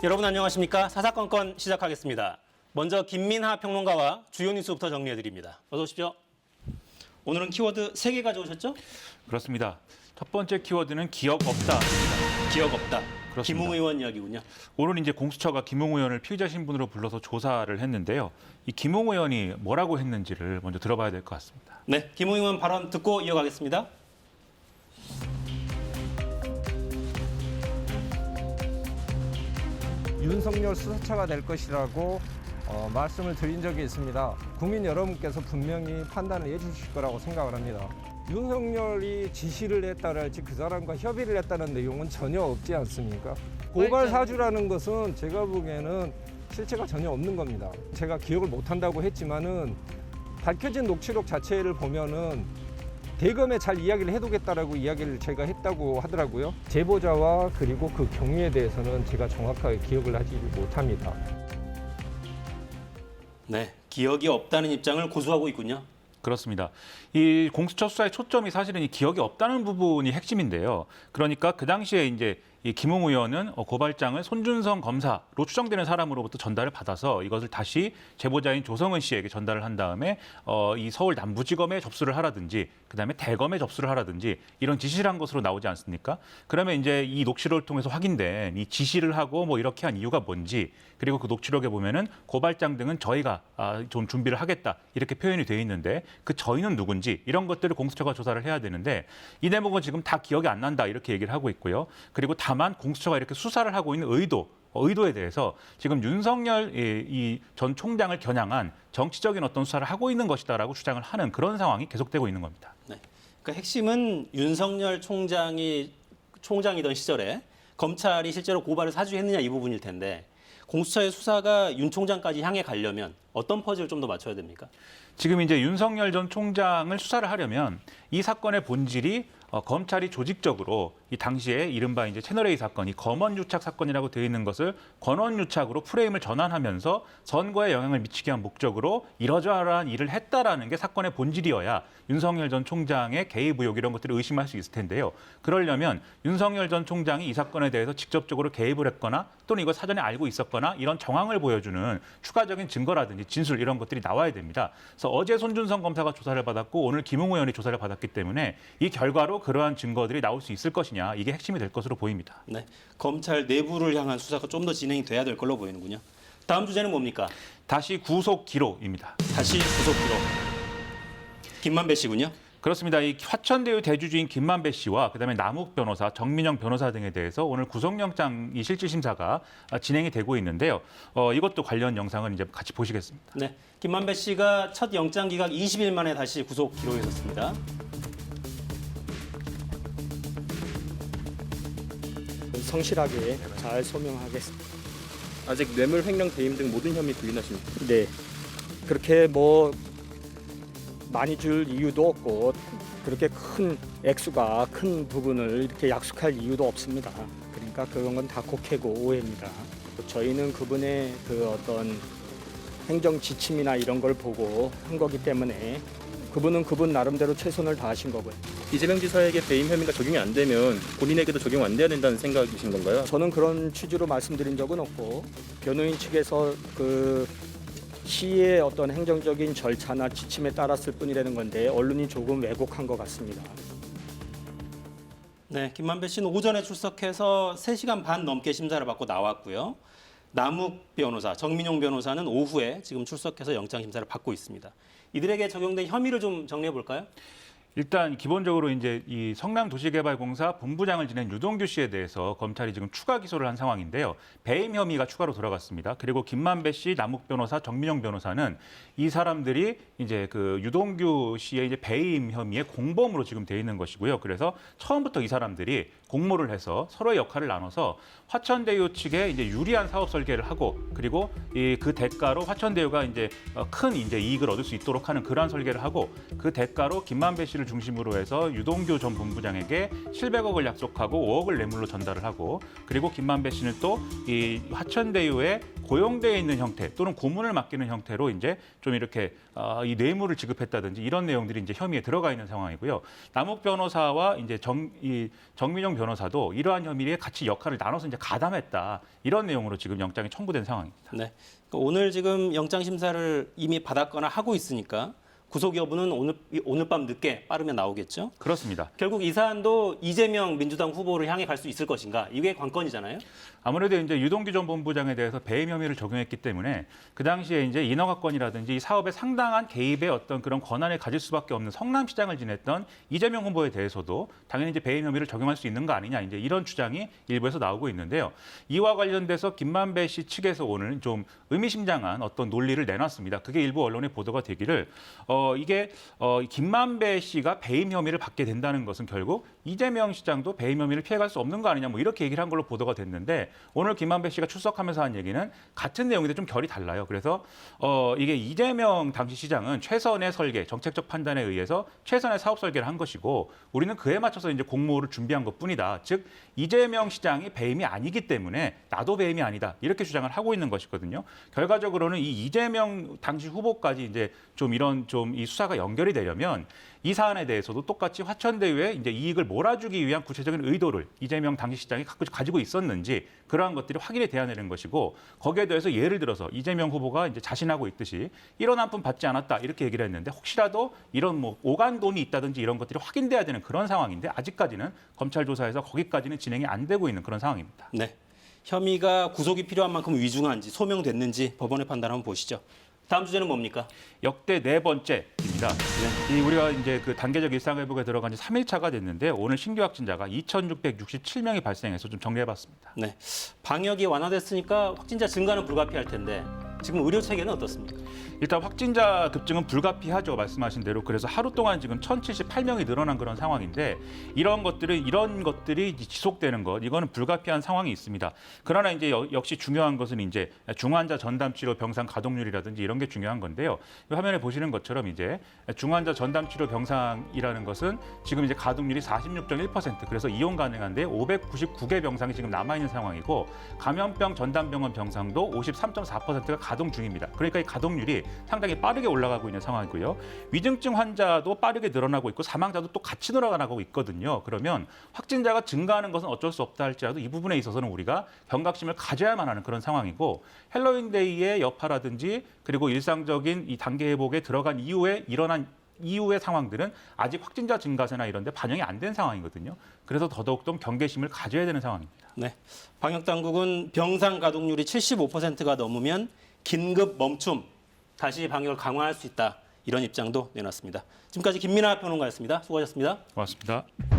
여러분 안녕하십니까? 사사건건 시작하겠습니다. 먼저 김민하 평론가와 주요 뉴스부터 정리해드립니다. 어서 오십시오. 오늘은 키워드 3개 가져오셨죠? 그렇습니다. 첫 번째 키워드는 기억 없다. 기억 없다. 그렇습니다. 김웅 의원 이야기군요. 오늘 이제 공수처가 김웅 의원을 피의자 신분으로 불러서 조사를 했는데요. 이 김웅 의원이 뭐라고 했는지를 먼저 들어봐야 될 것 같습니다. 네, 김웅 의원 발언 듣고 이어가겠습니다. 윤석열 수사차가 될 것이라고 말씀을 드린 적이 있습니다. 국민 여러분께서 분명히 판단을 해주실 거라고 생각을 합니다. 윤석열이 지시를 했다랄지 그 사람과 협의를 했다는 내용은 전혀 없지 않습니까? 고발 사주라는 것은 제가 보기에는 실체가 전혀 없는 겁니다. 제가 기억을 못한다고 했지만은 밝혀진 녹취록 자체를 보면은 대검에 잘 이야기를 해두겠다라고 이야기를 제가 했다고 하더라고요. 제보자와 그리고 그 경위에 대해서는 제가 정확하게 기억을 하지 못합니다. 네, 기억이 없다는 입장을 고수하고 있군요. 그렇습니다. 이 공수처 수사의 초점이 사실은 이 기억이 없다는 부분이 핵심인데요. 그러니까 그 당시에 이제 이 김웅 의원은 고발장을 손준성 검사로 추정되는 사람으로부터 전달을 받아서 이것을 다시 제보자인 조성은 씨에게 전달을 한 다음에 이 서울 남부지검에 접수를 하라든지 그다음에 대검에 접수를 하라든지 이런 지시를 한 것으로 나오지 않습니까? 그러면 이제 이 녹취록을 통해서 확인된 이 지시를 하고 뭐 이렇게 한 이유가 뭔지 그리고 그 녹취록에 보면은 고발장 등은 저희가 좀 준비를 하겠다 이렇게 표현이 되어 있는데 그 저희는 누군지 이런 것들을 공수처가 조사를 해야 되는데 이 대목은 지금 다 기억이 안 난다 이렇게 얘기를 하고 있고요. 그리고 다만 공수처가 이렇게 수사를 하고 있는 의도에 대해서 지금 윤석열 이 전 총장을 겨냥한 정치적인 어떤 수사를 하고 있는 것이다라고 주장을 하는 그런 상황이 계속되고 있는 겁니다. 네, 그러니까 핵심은 윤석열 총장이던 시절에 검찰이 실제로 고발을 사주했느냐 이 부분일 텐데 공수처의 수사가 윤 총장까지 향해 가려면 어떤 퍼즐을 좀 더 맞춰야 됩니까? 지금 이제 윤석열 전 총장을 수사를 하려면 이 사건의 본질이 검찰이 조직적으로 이 당시에 이른바 이제 채널A 사건, 이 검언유착 사건이라고 되어 있는 것을 권언유착으로 프레임을 전환하면서 선거에 영향을 미치게 한 목적으로 이러저러한 일을 했다라는 게 사건의 본질이어야 윤석열 전 총장의 개입 의혹 이런 것들을 의심할 수 있을 텐데요. 그러려면 윤석열 전 총장이 이 사건에 대해서 직접적으로 개입을 했거나 또는 이걸 사전에 알고 있었거나 이런 정황을 보여주는 추가적인 증거라든지 진술 이런 것들이 나와야 됩니다. 그래서 어제 손준성 검사가 조사를 받았고 오늘 김웅 의원이 조사를 받았기 때문에 이 결과로 그러한 증거들이 나올 수 있을 것이냐 이게 핵심이 될 것으로 보입니다. 네, 검찰 내부를 향한 수사가 좀 더 진행이 돼야 될 걸로 보이는군요. 다음 주제는 뭡니까? 다시 구속 기로입니다. 다시 구속 기록. 김만배 씨군요. 그렇습니다. 이 화천대유 대주주인 김만배 씨와 그다음에 남욱 변호사, 정민영 변호사 등에 대해서 오늘 구속영장 이 실질심사가 진행이 되고 있는데요. 이것도 관련 영상을 이제 같이 보시겠습니다. 네, 김만배 씨가 첫 영장 기각 20일 만에 다시 구속 기록에 섰습니다. 성실하게 잘 소명하겠습니다. 아직 뇌물 횡령 배임 등 모든 혐의 부인하십니까? 네, 그렇게 뭐 많이 줄 이유도 없고 그렇게 큰 액수가 큰 부분을 이렇게 약속할 이유도 없습니다. 그러니까 그런 건 다 곡해고 오해입니다. 저희는 그분의 그 어떤 행정 지침이나 이런 걸 보고 한 거기 때문에 그분은 그분 나름대로 최선을 다하신 거고요. 이재명 지사에게 배임 혐의가 적용이 안 되면 본인에게도 적용 안 돼야 된다는 생각이신 건가요? 저는 그런 취지로 말씀드린 적은 없고 변호인 측에서 그 시의 어떤 행정적인 절차나 지침에 따랐을 뿐이라는 건데 언론이 조금 왜곡한 것 같습니다. 네, 김만배 씨는 오전에 출석해서 3시간 반 넘게 심사를 받고 나왔고요. 남욱 변호사, 정민용 변호사는 오후에 지금 출석해서 영장 심사를 받고 있습니다. 이들에게 적용된 혐의를 좀 정리해 볼까요? 일단 기본적으로 이제 이 성남도시개발공사 본부장을 지낸 유동규 씨에 대해서 검찰이 지금 추가 기소를 한 상황인데요. 배임 혐의가 추가로 들어갔습니다. 그리고 김만배 씨, 남욱 변호사, 정민영 변호사는 이 사람들이 이제 그 유동규 씨의 이제 배임 혐의의 공범으로 지금 돼 있는 것이고요. 그래서 처음부터 이 사람들이 공모를 해서 서로의 역할을 나눠서 화천대유 측에 이제 유리한 사업 설계를 하고 그리고 그 대가로 화천대유가 이제 큰 이제 이익을 얻을 수 있도록 하는 그러한 설계를 하고 그 대가로 김만배 씨를 중심으로 해서 유동규 전 본부장에게 700억을 약속하고 5억을 뇌물로 전달을 하고 그리고 김만배 씨는 또 이 화천대유의 고용되어 있는 형태 또는 고문을 맡기는 형태로 이제 좀 이렇게 이 뇌물을 지급했다든지 이런 내용들이 이제 혐의에 들어가 있는 상황이고요. 남욱 변호사와 이제 정민용 변호사도 이러한 혐의에 같이 역할을 나눠서 이제 가담했다 이런 내용으로 지금 영장이 청구된 상황입니다. 네. 그러니까 오늘 지금 영장 심사를 이미 받았거나 하고 있으니까 구속 여부는 오늘 밤 늦게 빠르면 나오겠죠. 그렇습니다. 결국 이 사안도 이재명 민주당 후보를 향해 갈 수 있을 것인가? 이게 관건이잖아요. 아무래도 이제 유동규 전 본부장에 대해서 배임 혐의를 적용했기 때문에 그 당시에 이제 인허가권이라든지 이 사업에 상당한 개입의 어떤 그런 권한을 가질 수밖에 없는 성남시장을 지냈던 이재명 후보에 대해서도 당연히 이제 배임 혐의를 적용할 수 있는 거 아니냐 이제 이런 주장이 일부에서 나오고 있는데요. 이와 관련돼서 김만배 씨 측에서 오늘 좀 의미심장한 어떤 논리를 내놨습니다. 그게 일부 언론에 보도가 되기를 이게 김만배 씨가 배임 혐의를 받게 된다는 것은 결국 이재명 시장도 배임 혐의를 피해갈 수 없는 거 아니냐 뭐 이렇게 얘기를 한 걸로 보도가 됐는데 오늘 김만배 씨가 출석하면서 한 얘기는 같은 내용인데 좀 결이 달라요. 그래서 이게 이재명 당시 시장은 최선의 설계, 정책적 판단에 의해서 최선의 사업 설계를 한 것이고 우리는 그에 맞춰서 이제 공모를 준비한 것뿐이다. 즉 이재명 시장이 배임이 아니기 때문에 나도 배임이 아니다. 이렇게 주장을 하고 있는 것이거든요. 결과적으로는 이 이재명 당시 후보까지 이제 좀 이런 좀 이 수사가 연결이 되려면 이 사안에 대해서도 똑같이 화천대유에 이제 이익을 몰아주기 위한 구체적인 의도를 이재명 당시 시장이 가지고 있었는지 그러한 것들이 확인이 돼야 되는 것이고 거기에 대해서 예를 들어서 이재명 후보가 이제 자신하고 있듯이 이런 한 푼 받지 않았다 이렇게 얘기를 했는데 혹시라도 이런 뭐 오간 돈이 있다든지 이런 것들이 확인돼야 되는 그런 상황인데 아직까지는 검찰 조사에서 거기까지는 진행이 안 되고 있는 그런 상황입니다. 네. 혐의가 구속이 필요한 만큼 위중한지 소명됐는지 법원의 판단 한번 보시죠. 다음 주제는 뭡니까? 역대 4번째입니다. 이 우리가 이제 그 단계적 일상회복에 들어간 지 3일차가 됐는데 오늘 신규 확진자가 2,667명이 발생해서 좀 정리해봤습니다. 네. 방역이 완화됐으니까 확진자 증가는 불가피할 텐데 지금 의료 체계는 어떻습니까? 일단 확진자 급증은 불가피하죠. 말씀하신 대로. 그래서 하루 동안 지금 1,078명이 늘어난 그런 상황인데 이런 것들이 지속되는 것 이거는 불가피한 상황이 있습니다. 그러나 이제 역시 중요한 것은 이제 중환자 전담 치료 병상 가동률이라든지 이런 게 중요한 건데요. 이 화면에 보시는 것처럼 이제 중환자 전담 치료 병상이라는 것은 지금 이제 가동률이 46.1% 그래서 이용 가능한데 599개 병상이 지금 남아 있는 상황이고 감염병 전담병원 병상도 53.4%가 가동 중입니다. 그러니까 이 가동률이 상당히 빠르게 올라가고 있는 상황이고요. 위중증 환자도 빠르게 늘어나고 있고 사망자도 또 같이 늘어나고 있거든요. 그러면 확진자가 증가하는 것은 어쩔 수 없다 할지라도 이 부분에 있어서는 우리가 경각심을 가져야만 하는 그런 상황이고 헬로윈데이의 여파라든지 그리고 일상적인 이 단계 회복에 들어간 이후에 일어난 이후의 상황들은 아직 확진자 증가세나 이런 데 반영이 안 된 상황이거든요. 그래서 더더욱더 경계심을 가져야 되는 상황입니다. 네. 방역 당국은 병상 가동률이 75%가 넘으면 긴급 멈춤, 다시 방역을 강화할 수 있다. 이런 입장도 내놨습니다. 지금까지 김민하 평론가였습니다. 수고하셨습니다. 고맙습니다.